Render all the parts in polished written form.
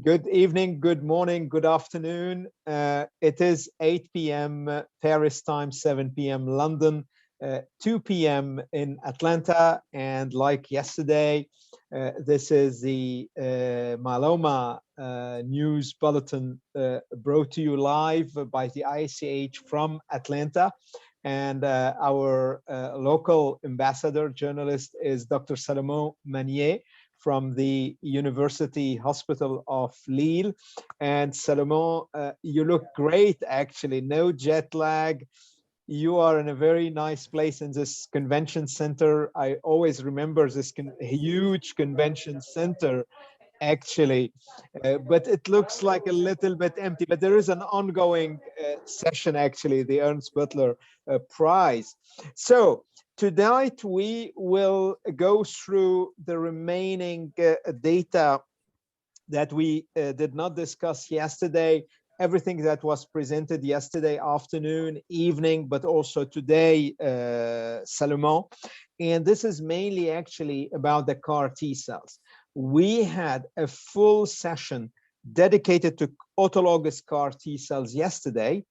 Good evening, good morning, good afternoon. It is 8 p.m. Paris time, 7 p.m. London, 2 p.m. in Atlanta. And like yesterday, this is the myeloma news bulletin brought to you live by the IACH from Atlanta. And our local ambassador journalist is Dr. Salomon from the University Hospital of Lille. And Salomon, you look great, actually, no jet lag. You are in a very nice place in this convention center. I always remember this huge convention center, actually, but it looks like a little bit empty, but there is an ongoing session, actually, the Ernst Butler Prize. So tonight we will go through the remaining data that we did not discuss yesterday, everything that was presented yesterday afternoon, evening, but also today, Salomon. And this is mainly actually about the CAR T cells. We had a full session dedicated to autologous CAR T cells yesterday.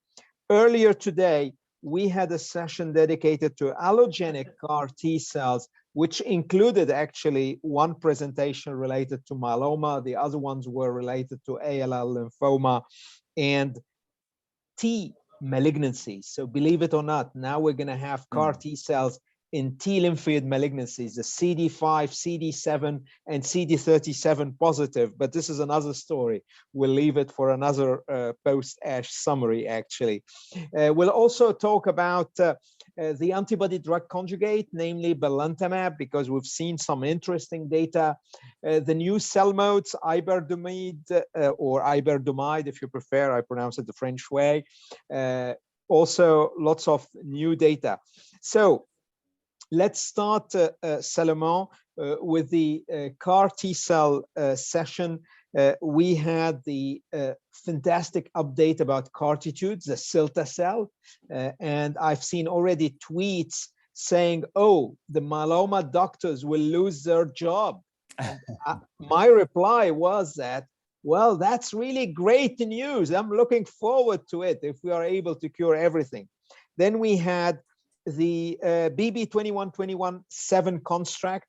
Earlier today, we had a session dedicated to allogenic CAR T cells, which included actually one presentation related to myeloma. The other ones were related to ALL lymphoma and T malignancies. So believe it or not, now we're going to have CAR T cells in T lymphoid malignancies, the CD5, CD7, and CD37 positive. But this is another story. We'll leave it for another post-ASH summary, actually. We'll also talk about the antibody drug conjugate, namely belantamab, because we've seen some interesting data. The new cell modes, iberdomide, or iberdomide, if you prefer, I pronounce it the French way. Also, lots of new data. So let's start, Salomon, with the CAR T cell session. We had the fantastic update about CARTitude, the cilta-cel, and I've seen already tweets saying, oh, the myeloma doctors will lose their job. And my reply was that, well, that's really great news. I'm looking forward to it if we are able to cure everything. Then we had the BB2121-7 construct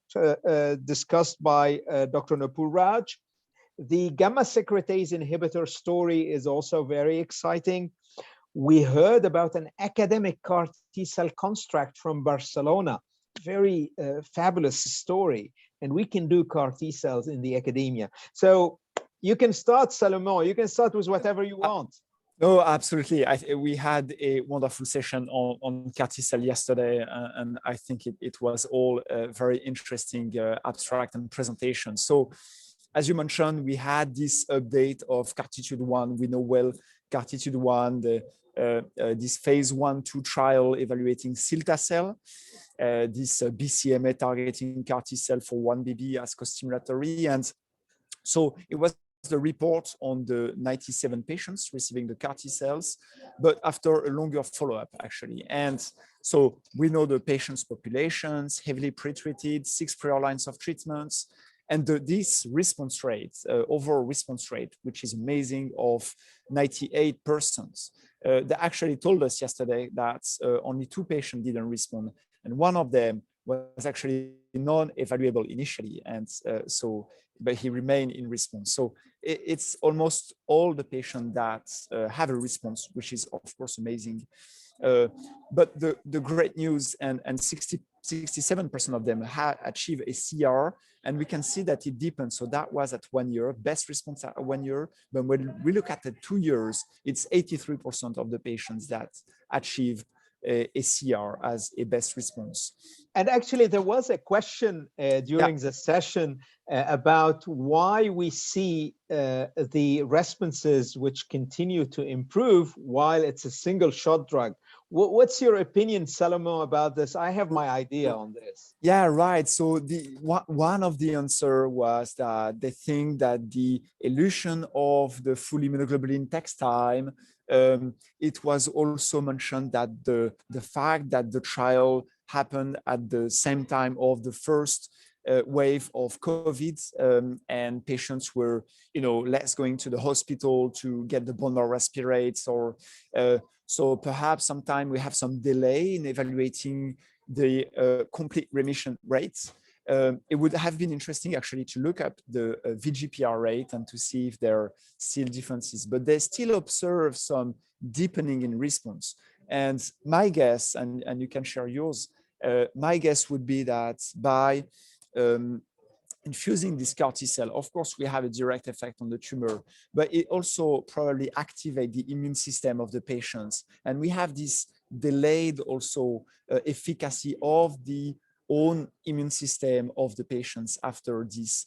discussed by Dr. Nupur Raj. The gamma-secretase inhibitor story is also very exciting. We heard about an academic CAR T-cell construct from Barcelona. Very fabulous story. And we can do CAR T-cells in the academia. So you can start, Salomon. You can start with whatever you want. No, absolutely. We had a wonderful session on CAR T-cell yesterday, and I think it was all very interesting abstract and presentation. So, as you mentioned, we had this update of CARTitude-1. We know well CARTitude-1, this phase 1/2 trial evaluating cilta-cel, this BCMA targeting CAR T-cell for 1BB as co-stimulatory. And so it was the report on the 97 patients receiving the CAR T cells, but after a longer follow-up, actually. And so we know the patients' populations, heavily pretreated, 6 prior lines of treatments, and this response rate, overall response rate, which is amazing, of 98%. They actually told us yesterday that only 2 patients didn't respond, and one of them was actually non-evaluable initially, and but he remained in response. So it's almost all the patients that have a response, which is of course amazing. But the great news, and 67% of them have achieved a CR, and we can see that it depends. So that was at 1 year, best response at 1 year. But when we look at the 2 years, it's 83% of the patients that achieve a CR as a best response. And actually, there was a question during the session about why we see the responses which continue to improve while it's a single shot drug. What's your opinion, Salomon, about this? I have my idea on this. Yeah, right. So one of the answer was that they think that the elution of the full immunoglobulin takes time. It was also mentioned that the fact that the trial happened at the same time of the first wave of COVID, and patients were, less going to the hospital to get the bone marrow aspirates, or so perhaps sometime we have some delay in evaluating the complete remission rates. It would have been interesting actually to look up the VGPR rate and to see if there are still differences, but they still observe some deepening in response. And my guess, and you can share yours, my guess would be that by infusing this CAR T cell, of course, we have a direct effect on the tumor, but it also probably activates the immune system of the patients. And we have this delayed also efficacy of the own immune system of the patients after this,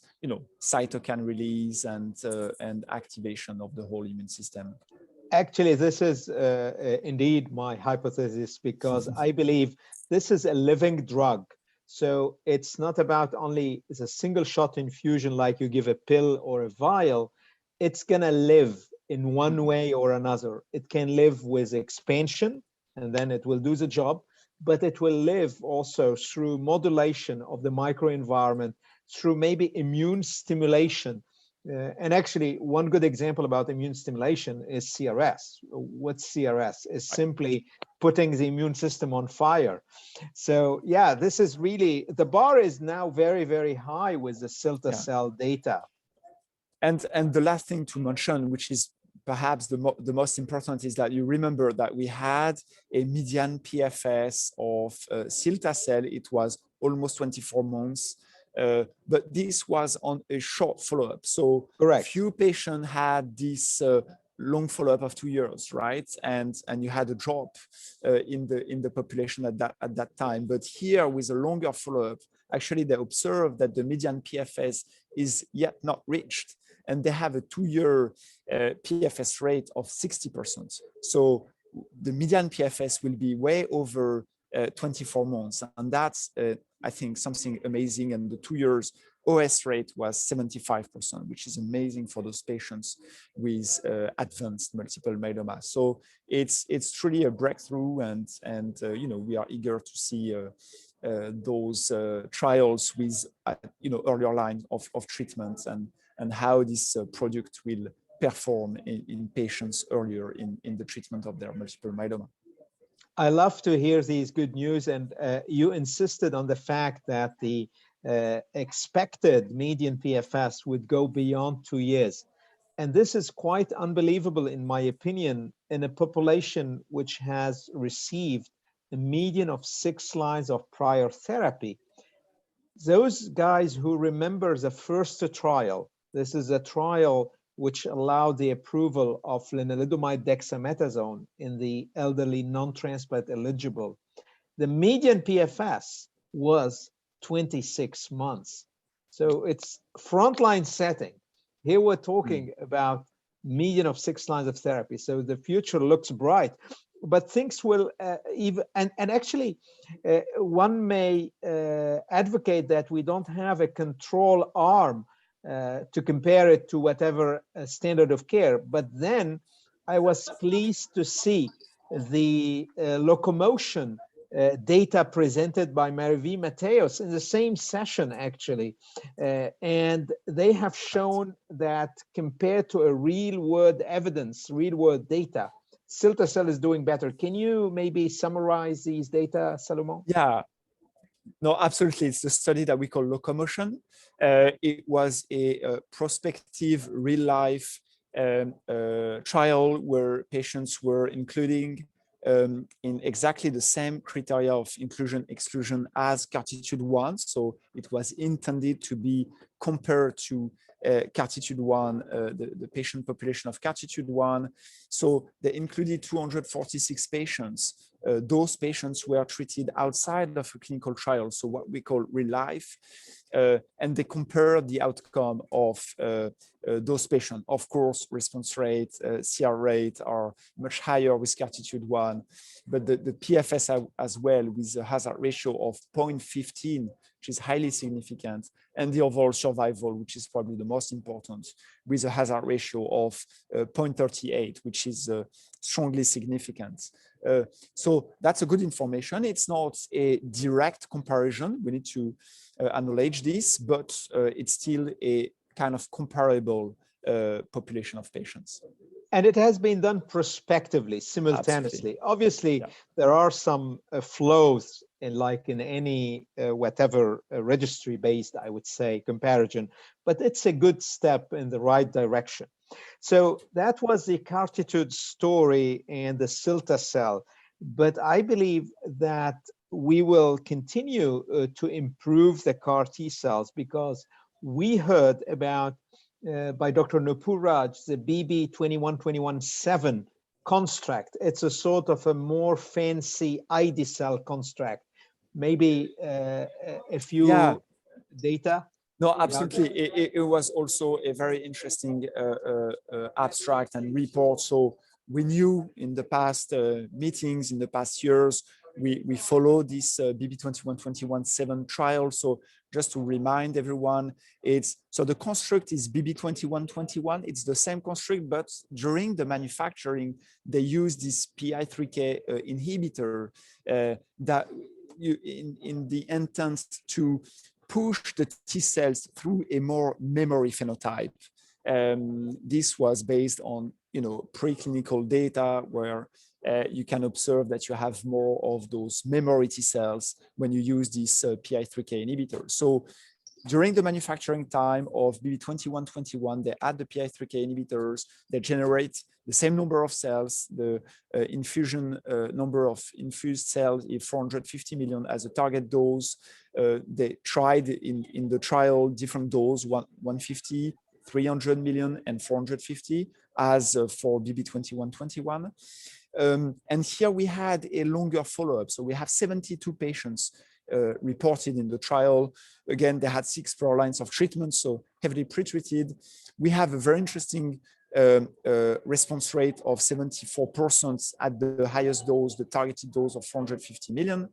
cytokine release and activation of the whole immune system. Actually, this is indeed my hypothesis, because I believe this is a living drug. So it's not about only it's a single shot infusion like you give a pill or a vial. It's going to live in one way or another. It can live with expansion, and then it will do the job, but it will live also through modulation of the microenvironment, through maybe immune stimulation. And actually, one good example about immune stimulation is CRS. What's CRS? Is simply putting the immune system on fire. So yeah, this is really, the bar is now very, very high with the cilta-cel data. And the last thing to mention, which is perhaps the most important, is that you remember that we had a median PFS of cilta-cel. It was almost 24 months. But this was on a short follow-up. So few patients had this long follow-up of 2 years, right? And you had a drop in the population at that time. But here, with a longer follow-up, actually they observed that the median PFS is yet not reached, and they have a 2-year PFS rate of 60%. So the median PFS will be way over 24 months, and that's I think something amazing. And the 2 years OS rate was 75%, which is amazing for those patients with advanced multiple myeloma. So it's truly a breakthrough, and we are eager to see those trials with earlier line of treatments, and how this product will perform in patients earlier in the treatment of their multiple myeloma. I love to hear these good news, and you insisted on the fact that the expected median PFS would go beyond 2 years. And this is quite unbelievable, in my opinion, in a population which has received a median of 6 lines of prior therapy. Those guys who remember the first trial, this is a trial which allowed the approval of lenalidomide dexamethasone in the elderly non-transplant eligible. The median PFS was 26 months. So it's frontline setting. Here we're talking about median of 6 lines of therapy. So the future looks bright, but things will even, and actually one may advocate that we don't have a control arm to compare it to whatever standard of care. But then I was pleased to see the locomotion data presented by Mary Mateos in the same session, actually. And they have shown that compared to a real-world evidence, real-world data, cilta-cel is doing better. Can you maybe summarize these data, Salomon? Yeah. No, absolutely. It's the study that we call locomotion. It was a prospective real-life trial where patients were including in exactly the same criteria of inclusion-exclusion as CARTITUDE-1. So it was intended to be compared to CARTITUDE-1, the patient population of CARTITUDE-1. So they included 246 patients. Those patients were treated outside of a clinical trial, so what we call real life, and they compared the outcome of those patients. Of course, response rate, CR rate are much higher with CARTITUDE-1, but the PFS as well, with a hazard ratio of 0.15, which is highly significant, and the overall survival, which is probably the most important, with a hazard ratio of 0.38, which is strongly significant. So that's a good information. It's not a direct comparison. We need to acknowledge this, but it's still a kind of comparable population of patients. And it has been done prospectively, simultaneously. Absolutely. Obviously, Yeah. there are some flows in like in any whatever registry-based, I would say, comparison, but it's a good step in the right direction. So that was the cartitude story and the cilta-cel. But I believe that we will continue to improve the CAR T cells because we heard about by Dr. Nupuraj, the BB21217 construct. It's a sort of a more fancy ID cell construct. Maybe a few data. No, absolutely. It was also a very interesting abstract and report. So we knew in the past meetings, in the past years, we followed this BB21217 trial. So just to remind everyone, so the construct is BB2121. It's the same construct, but during the manufacturing, they use this PI3K inhibitor that in the intent to push the T cells through a more memory phenotype. This was based on preclinical data where you can observe that you have more of those memory T cells when you use this PI3K inhibitor. So during the manufacturing time of BB2121, they add the PI3K inhibitors, they generate the same number of cells, the infusion number of infused cells is 450 million as a target dose. They tried in the trial different dose, 150, 300 million, and 450 as for BB2121. And here we had a longer follow-up. So we have 72 patients reported in the trial. Again, they had 6 prior lines of treatment, so heavily pretreated. We have a very interesting response rate of 74% at the highest dose, the targeted dose of 450 million.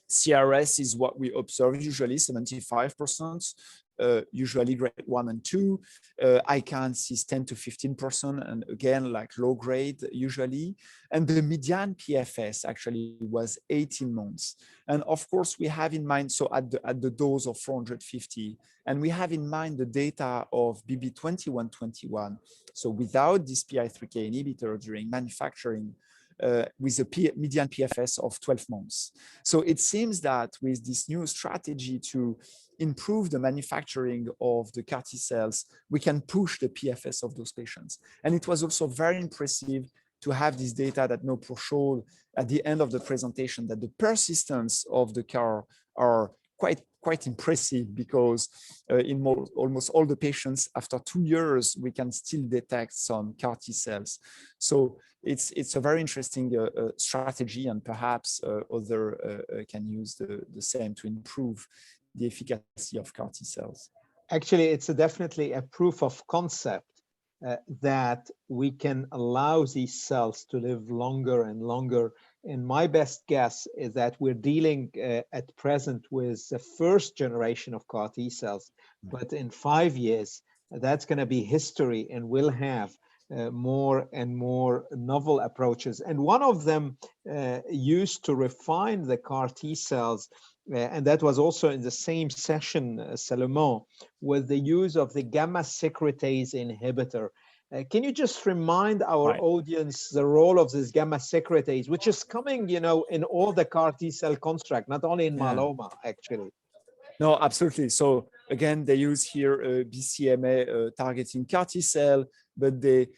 CRS is what we observe usually, 75%. Usually grade 1 and 2. ICANS is 10 to 15%, and again, like low grade usually. And the median PFS actually was 18 months. And of course, we have in mind, so at the dose of 450, and we have in mind the data of BB2121. So without this PI3K inhibitor during manufacturing, with a median PFS of 12 months. So it seems that with this new strategy to improve the manufacturing of the CAR T cells, we can push the PFS of those patients. And it was also very impressive to have this data that Nopur showed at the end of the presentation, that the persistence of the CAR are quite impressive, because in almost all the patients, after 2 years, we can still detect some CAR T cells. So it's a very interesting strategy, and perhaps other can use the same to improve the efficacy of CAR T cells. Actually, it's definitely a proof of concept that we can allow these cells to live longer and longer. And my best guess is that we're dealing at present with the first generation of CAR T cells, but in 5 years, that's going to be history, and we'll have more and more novel approaches. And one of them used to refine the CAR T cells, and that was also in the same session, Salomon, with the use of the gamma-secretase inhibitor. Can you just remind our audience the role of this gamma-secretase, which is coming, in all the CAR T cell construct, not only in myeloma, actually? No, absolutely. So again, they use here BCMA targeting CAR T cell, but they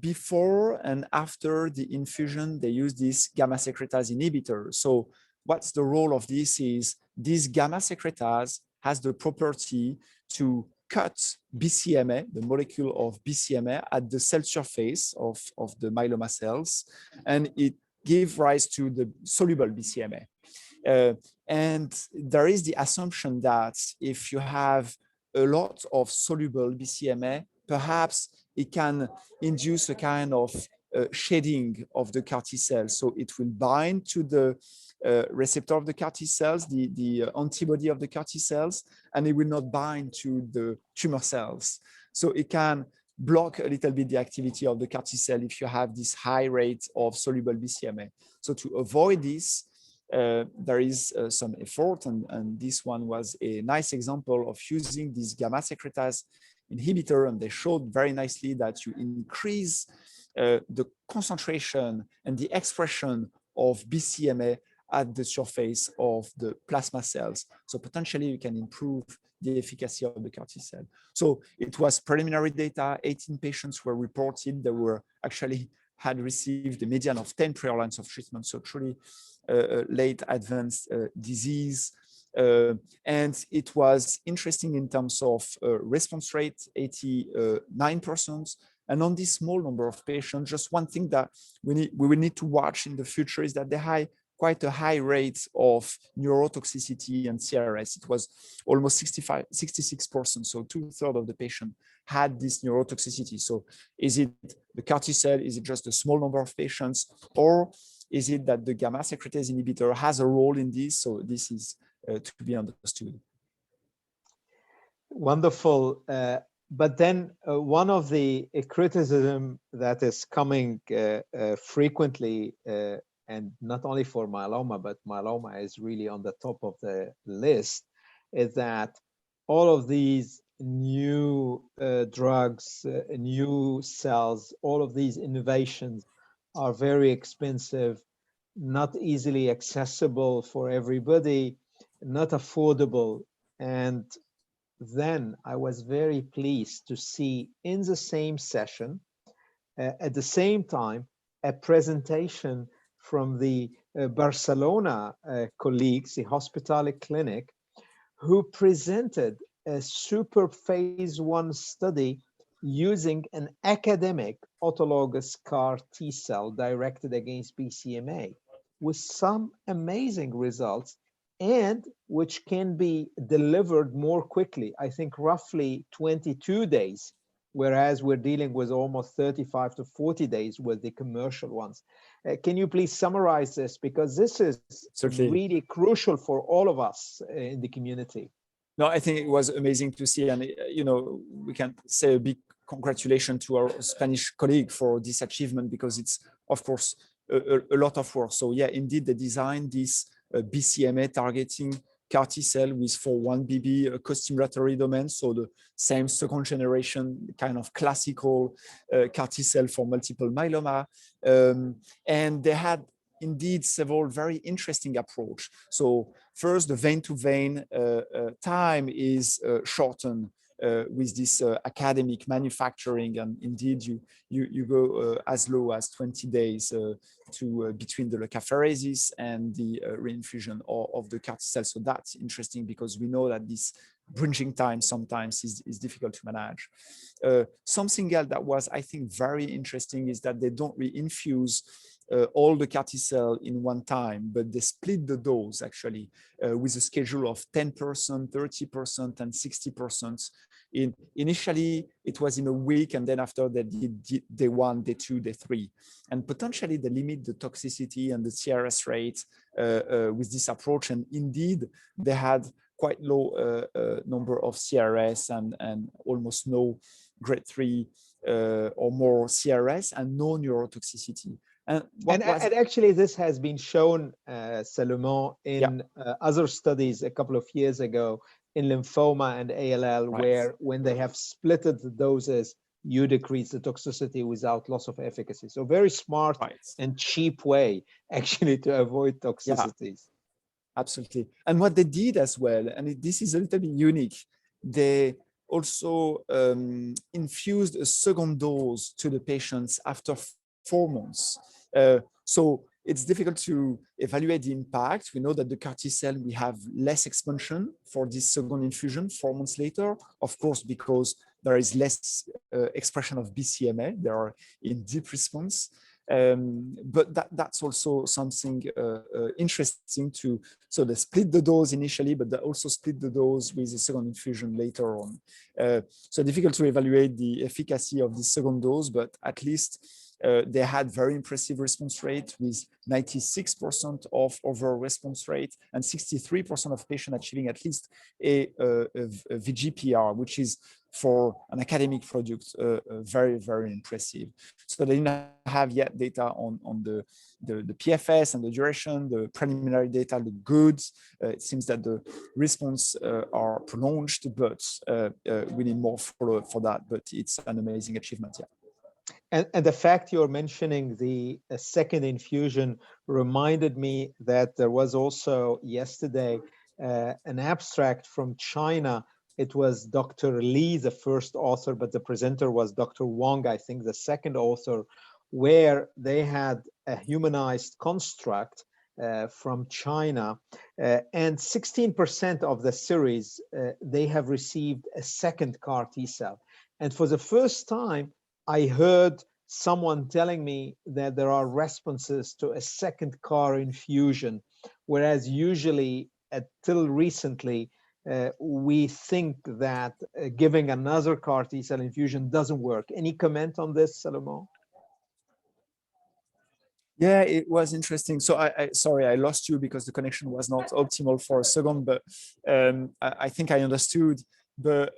before and after the infusion, they use this gamma-secretase inhibitor. So what's the role of this is this gamma-secretase has the property to cut BCMA, the molecule of BCMA, at the cell surface of the myeloma cells, and it gives rise to the soluble BCMA. And there is the assumption that if you have a lot of soluble BCMA, perhaps it can induce a kind of shedding of the CAR T cells. So it will bind to the receptor of the CAR T cells, the antibody of the CAR T cells, and it will not bind to the tumor cells. So it can block a little bit the activity of the CAR T cell if you have this high rate of soluble BCMA. So to avoid this, there is some effort, and this one was a nice example of using this gamma-secretase inhibitor, and they showed very nicely that you increase the concentration and the expression of BCMA at the surface of the plasma cells. So potentially you can improve the efficacy of the CAR T cell. So it was preliminary data. 18 patients were reported. They were actually had received a median of 10 prior lines of treatment. So truly late advanced disease. And it was interesting in terms of response rate, 89%. And on this small number of patients, just one thing that we will need to watch in the future is that they have quite a high rate of neurotoxicity and CRS. It was almost 66%. So 2/3 of the patient had this neurotoxicity. So is it the CAR T cell? Is it just a small number of patients? Or is it that the gamma secretase inhibitor has a role in this? So this is to be understood. Wonderful. But then one of the criticism that is coming frequently, and not only for myeloma, but myeloma is really on the top of the list, is that all of these new drugs, new cells, all of these innovations are very expensive, not easily accessible for everybody, not affordable. And then I was very pleased to see in the same session, at the same time, a presentation from the Barcelona colleagues, the Hospitale Clinic, who presented a super phase 1 study using an academic autologous CAR T cell directed against BCMA with some amazing results, and which can be delivered more quickly. I think roughly 22 days, whereas we're dealing with almost 35 to 40 days with the commercial ones. Can you please summarize this? Because this is Certainly really crucial for all of us in the community. No, I think it was amazing to see. And, you know, we can say a big congratulations to our Spanish colleague for this achievement, because it's, of course, a lot of work. So yeah, indeed, they designed this BCMA targeting CAR T cell with 4-1BB costimulatory domain. So the same second generation kind of classical CAR T cell for multiple myeloma. And they had indeed several very interesting approach. So first, the vein-to-vein time is shortened with this academic manufacturing, and indeed you go as low as 20 days to between the leukapheresis and the reinfusion of the CAR T cell. So that's interesting, because we know that this bridging time sometimes is difficult to manage. Something else that was, I think, very interesting is that they don't reinfuse all the CAR T cell in one time, but they split the dose actually with a schedule of 10%, 30%, and 60%. Initially, it was in a week, and then after they did day 1, day 2, day 3. And potentially they limit the toxicity and the CRS rate with this approach. And indeed, they had quite low number of CRS and almost no grade 3 or more CRS and no neurotoxicity. And actually, this has been shown, Salomon, in other studies a couple of years ago in lymphoma and ALL, where when they have splitted the doses, you decrease the toxicity without loss of efficacy. So very smart and cheap way, actually, to avoid toxicities. Absolutely. And what they did as well, and this is a little bit unique, they also infused a second dose to the patients after 4 months. So it's difficult to evaluate the impact. We know that the CAR T cell, we have less expansion for this second infusion 4 months later, of course, because there is less expression of BCMA. They are in deep response. But that's also something interesting to, so they split the dose initially, but they also split the dose with the second infusion later on. So difficult to evaluate the efficacy of the second dose, but at least they had very impressive response rate with 96% of overall response rate and 63% of patients achieving at least a VGPR, which is for an academic product, very, very impressive. So they didn't have yet data on the PFS and the duration. The preliminary data look good. It seems that the response are prolonged, but we need more follow-up for that. But it's an amazing achievement, yeah. And the fact you're mentioning the second infusion reminded me that there was also yesterday an abstract from China. It was Dr. Li, the first author, but the presenter was Dr. Wang, I think, the second author, where they had a humanized construct from China, and 16% of the series, they have received a second CAR T cell. And for the first time, I heard someone telling me that there are responses to a second CAR infusion, whereas usually, till recently, we think that giving another CAR T cell infusion doesn't work. Any comment on this, Salomon? Yeah, it was interesting. So sorry, I lost you because the connection was not optimal for a second, but I think I understood. But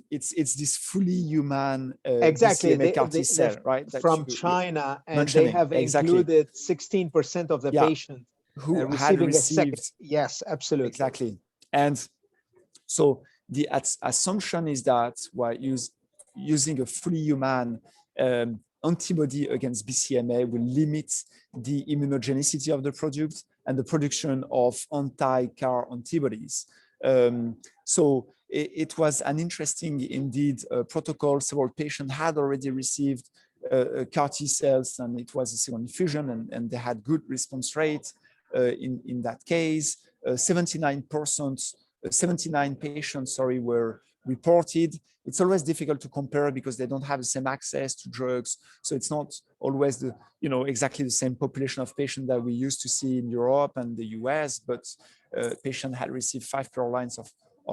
it's this fully human exactly BCMA CAR T cell, right? From China, and they have included 16% of the patients who receiving had received. A second. Yes, absolutely. Exactly. And so the assumption is that while using a fully human antibody against BCMA will limit the immunogenicity of the product and the production of anti-CAR antibodies. So it was an interesting, indeed, protocol. Several patients had already received CAR T cells, and it was a second infusion, and they had good response rate in that case. 79 patients, were reported. It's always difficult to compare because they don't have the same access to drugs. So it's not always exactly the same population of patients that we used to see in Europe and the US, but patients had received 5 prior lines of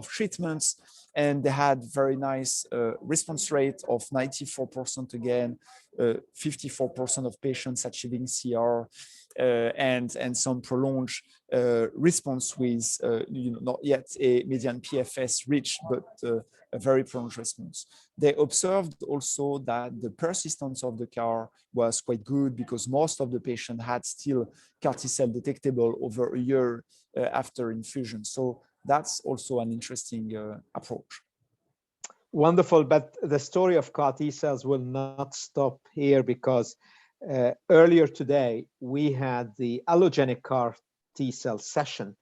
treatments, and they had very nice response rate of 94% again, 54% of patients achieving CR, and some prolonged response with not yet a median PFS reached, but a very prolonged response. They observed also that the persistence of the CAR was quite good because most of the patients had still CAR T cell detectable over a year after infusion. So that's also an interesting approach. Wonderful, but the story of CAR T cells will not stop here because earlier today we had the allogenic CAR T cell session,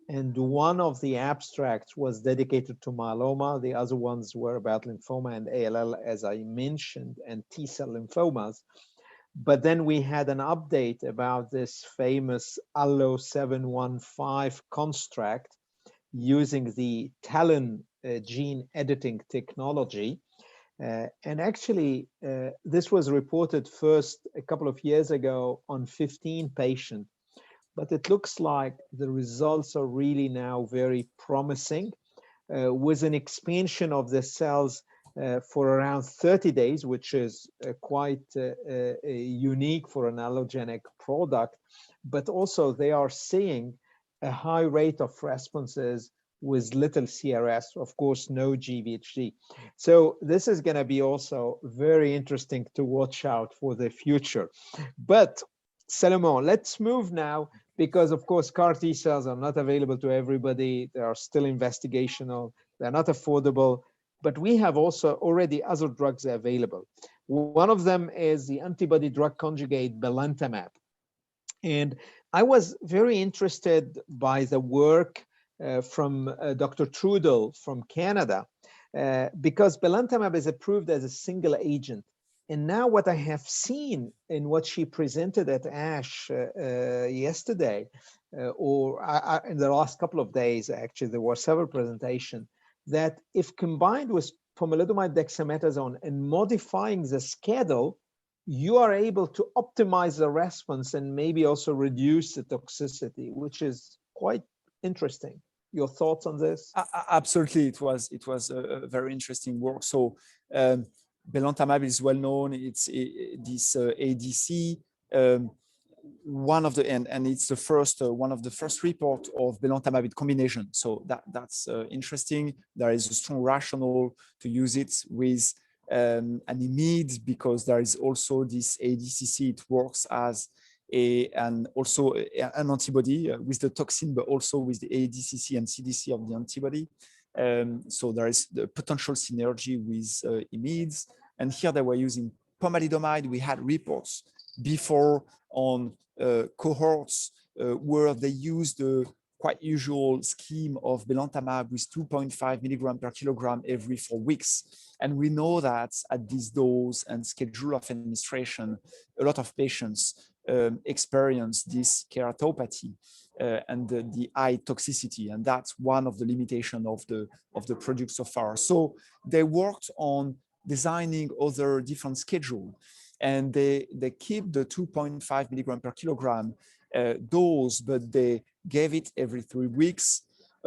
and one of the abstracts was dedicated to myeloma. The other ones were about lymphoma and ALL, as I mentioned, and T cell lymphomas. But then we had an update about this famous Allo 715 construct using the TALEN gene editing technology. And actually, this was reported first a couple of years ago on 15 patients, but it looks like the results are really now very promising with an expansion of the cells for around 30 days, which is quite unique for an allogenic product. But also they are seeing a high rate of responses with little CRS, of course, no GVHD. So this is going to be also very interesting to watch out for the future. But Salomon, let's move now, because of course, CAR T cells are not available to everybody. They are still investigational. They're not affordable, but we have also already other drugs available. One of them is the antibody drug conjugate belantamab. And I was very interested by the work from Dr. Trudel from Canada, because belantamab is approved as a single agent. And now what I have seen in what she presented at IACH yesterday, or in the last couple of days, actually, there were several presentations, that if combined with pomalidomide dexamethasone and modifying the schedule, you are able to optimize the response and maybe also reduce the toxicity, which is quite interesting. Your thoughts on this? Absolutely, it was a very interesting work. So belantamab is well known. It's this ADC. one of the and it's the first one of the first report of belantamab with combination. So that's interesting. There is a strong rationale to use it with an IMiD because there is also this ADCC. It works as an antibody with the toxin, but also with the ADCC and CDC of the antibody. So there is the potential synergy with IMiDs. And here they were using pomalidomide. We had reports before on cohorts where they used the quite usual scheme of belantamab with 2.5 milligram per kilogram every 4 weeks. And we know that at this dose and schedule of administration, a lot of patients experience this keratopathy and the eye toxicity. And that's one of the limitations of the product so far. So they worked on designing other different schedule, and they keep the 2.5 milligram per kilogram dose, but they gave it every 3 weeks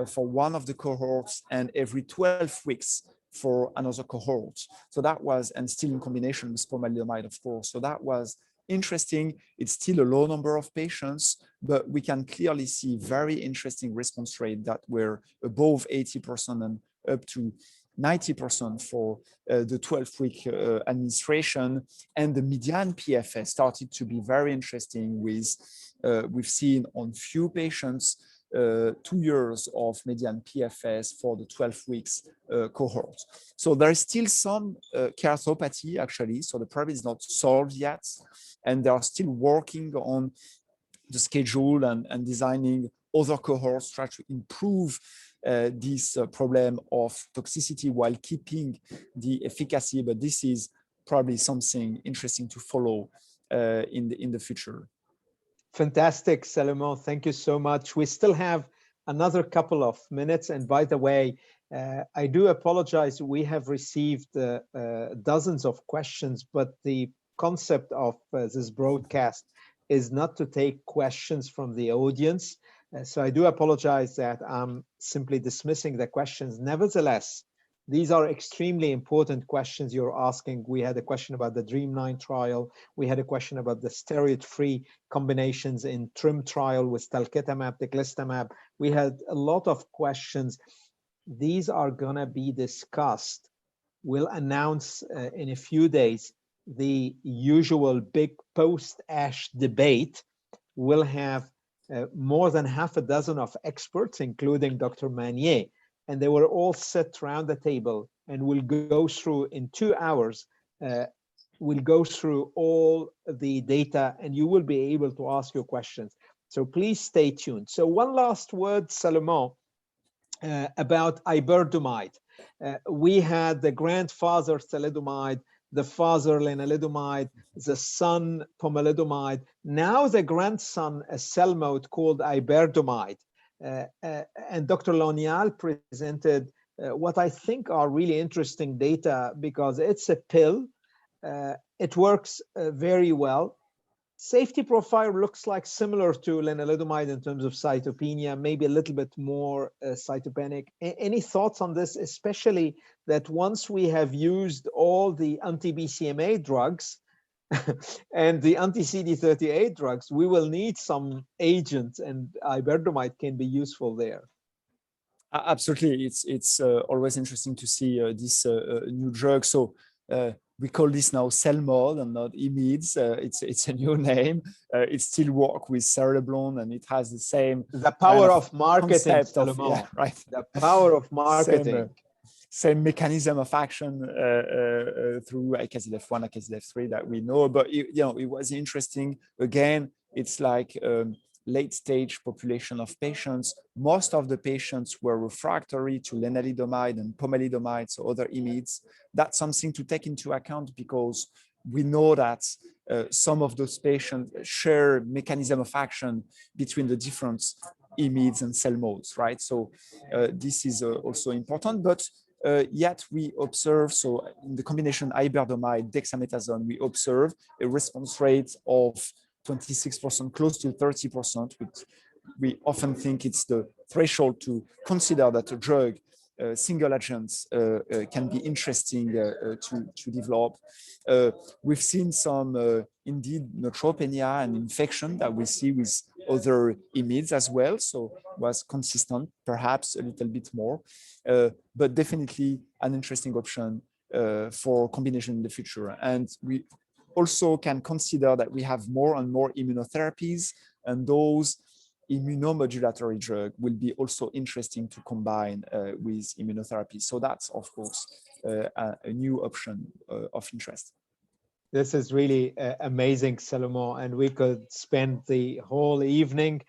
for one of the cohorts and every 12 weeks for another cohort. So that was, and still in combination with pomalidomide, of course. So that was interesting. It's still a low number of patients, but we can clearly see very interesting response rate that were above 80% and up to 90% for the 12-week administration. And the median PFS started to be very interesting with, we've seen on few patients, 2 years of median PFS for the 12 weeks cohort. So there is still some keratopathy actually, so the problem is not solved yet. And they are still working on the schedule and designing other cohorts, try to improve this problem of toxicity while keeping the efficacy. But this is probably something interesting to follow in the future. Fantastic, Salomon. Thank you so much. We still have another couple of minutes. And by the way, I do apologize. We have received dozens of questions, but the concept of this broadcast is not to take questions from the audience. So I do apologize that I'm simply dismissing the questions. Nevertheless, these are extremely important questions you're asking. We had a question about the DREAMM-9 trial. We had a question about the steroid-free combinations in TRIM trial with talquetamab, teclistamab. We had a lot of questions. These are gonna be discussed. We'll announce in a few days the usual big post-ASH debate. We'll have more than half a dozen of experts, including Dr. Manier, and they were all set around the table, and we'll go through in 2 hours, we'll go through all the data, and you will be able to ask your questions. So please stay tuned. So one last word, Salomon, about iberdomide. We had the grandfather thalidomide, the father lenalidomide, the son pomalidomide, now the grandson a cell mode called iberdomide. And Dr. Lonial presented what I think are really interesting data because it's a pill. It works very well. Safety profile looks like similar to lenalidomide in terms of cytopenia, maybe a little bit more cytopenic. Any thoughts on this, especially that once we have used all the anti-BCMA drugs and the anti-CD38 drugs, we will need some agents, and iberdomide can be useful there. Absolutely, it's always interesting to see this new drug. So we call this now Salomon and not IMiDs. It's a new name. It still works with cereblon, and it has the same. The power of marketing, Salomon. Yeah, right. The power of marketing. Same mechanism of action through IACH1, IACH3 that we know. But it was interesting. Again, it's like late stage population of patients. Most of the patients were refractory to lenalidomide and pomalidomide, so other IMiDs. That's something to take into account because we know that some of those patients share mechanism of action between the different IMiDs and cell modes, right? So this is also important, but yet we observe, so in the combination iberdomide, dexamethasone, we observe a response rate of 26%, close to 30%, which we often think it's the threshold to consider that a drug single agents can be interesting to develop. We've seen some indeed neutropenia and infection that we see with other IMiDs as well, so was consistent, perhaps a little bit more, but definitely an interesting option for combination in the future. And we also can consider that we have more and more immunotherapies, and those immunomodulatory drug will be also interesting to combine with immunotherapy. So that's, of course, a new option of interest. This is really amazing, Salomon, and we could spend the whole evening.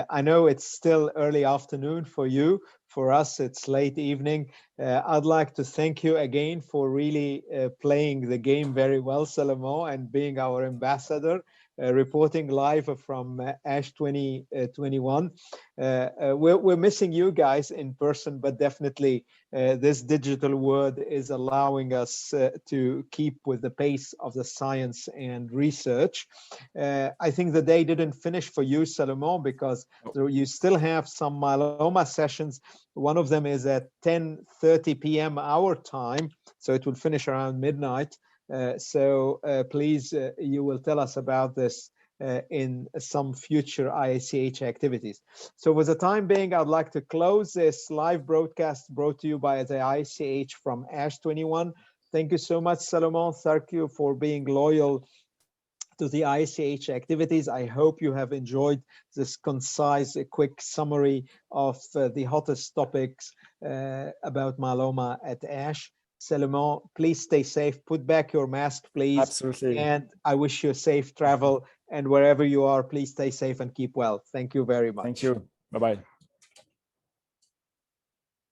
I know it's still early afternoon for you. For us, it's late evening. I'd like to thank you again for really playing the game very well, Salomon, and being our ambassador, reporting live from ASH 2021. We're missing you guys in person, but definitely this digital world is allowing us to keep with the pace of the science and research. I think the day didn't finish for you, Salomon, because you still have some myeloma sessions. One of them is at 10:30 p.m. our time, so it will finish around midnight. So please, you will tell us about this in some future IACH activities. So for the time being, I'd like to close this live broadcast brought to you by the IACH from ASH 21. Thank you so much, Salomon. Thank you for being loyal to the IACH activities. I hope you have enjoyed this concise, quick summary of the hottest topics about myeloma at ASH. Salomon, please stay safe. Put back your mask, please. Absolutely. And I wish you safe travel. And wherever you are, please stay safe and keep well. Thank you very much. Thank you. Bye-bye.